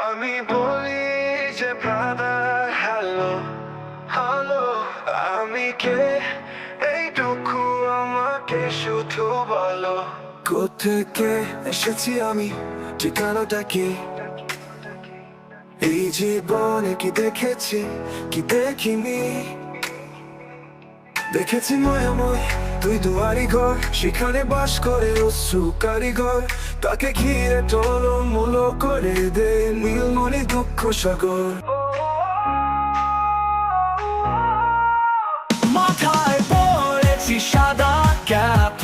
আমি বলি যে ব্রাদার হ্যালো হ্যালো, আমি কে এইটুকু আমাকে শুধু বলো। কোত্থেকে এসেছি আমি, ঠিকানাটা কি? এই জীবনে কি দেখেছি কি দেখিনি? দেখেছি মায়াময় তুই দুয়ারি ঘর, সেখানে বাস করে অশ্রু কারিগর। তাকে ঘিরে টলমল করে দে নীলমণি দুঃখ সাগর। মাথায় পড়েছি সাদা ক্যাপ,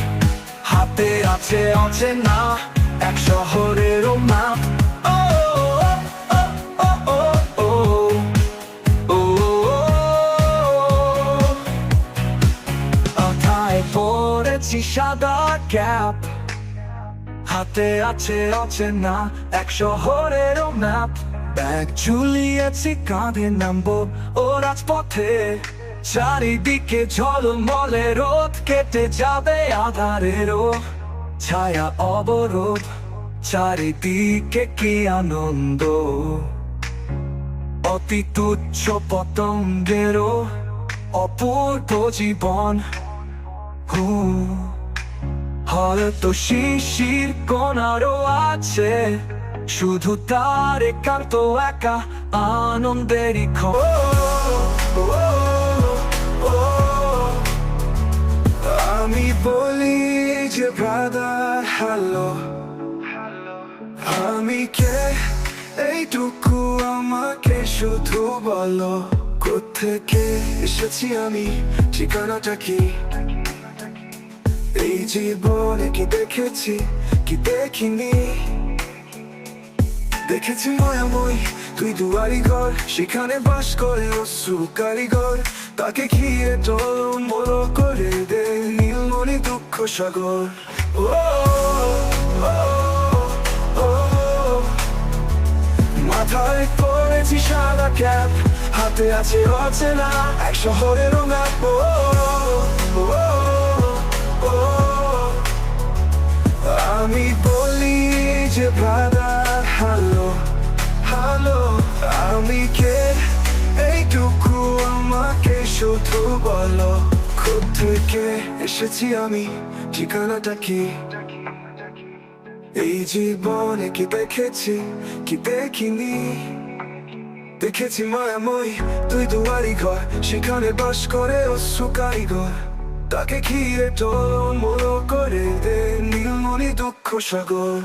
হাতে আছে অচেনা এক শহরের মাপ। পরেছি সাদা ক্যাপ, হাতে আছে অচেনা এক শহরের ম্যাপ। ব্যাগ ঝুলিয়েছি কাঁধে, নামবো ও রাজপথে। চারিদিকে ঝলমলে রোদ, কেটে যাবে আধারেরও ছায়া অবরোধ। চারিদিকে কি আনন্দ, অতি তুচ্ছ পতঙ্গেরও অপূর্ব জীবন। হয়তো শিশির কোনারও আছে, শুধু তার একান্ত একা আনন্দেরই আমি বলি যে ব্রাদার হ্যালো, আমি কে এইটুকু আমাকে শুধু বলো। কোত্থেকে এসেছি আমি, ঠিকানাটা কি? এই জীবনে কি দেখেছি কি দেখিনি? দেখেছি মায়াময় তুই দুয়ারি ঘর, সেখানে বাস করে অশ্রু কারিগর। তাকে ঘিরে টলমল করে দে নীলমণি দুঃখ সাগর। মাথায় পড়েছি সাদা ক্যাপ, হাতে আছে অচেনা এক শহরের ম্যাপ। আমি বলি যে ব্রাদার হ্যালো হ্যালো, আমি কে এইটুকু আমাকে শুধু বলো। কোত্থেকে এসেছি আমি, ঠিকানাটা কি? এই জীবনে কি দেখেছি কি দেখিনি? দেখেছি মায়াময় তুই দুয়ারি ঘর, সেখানে বাস করে অশ্রু কারিগর। তাকে ঘিরে টলমল করে দে নীলমণি দুঃখ সাগর।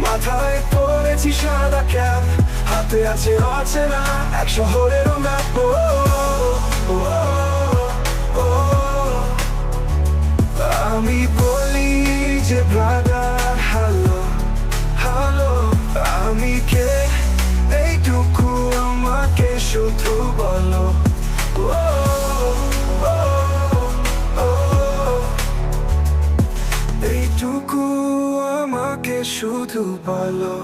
মাথায় পড়েছি সাদা ক্যাপ, হাতে আছে অচেনা এক শহরের ম্যাপ। আমি বলি যে ব্রাদার হ্যালো হ্যালো, আমি কে এইটুকু আমাকে শুধু বলো। এইটুকু আমাকে শুধু বলো।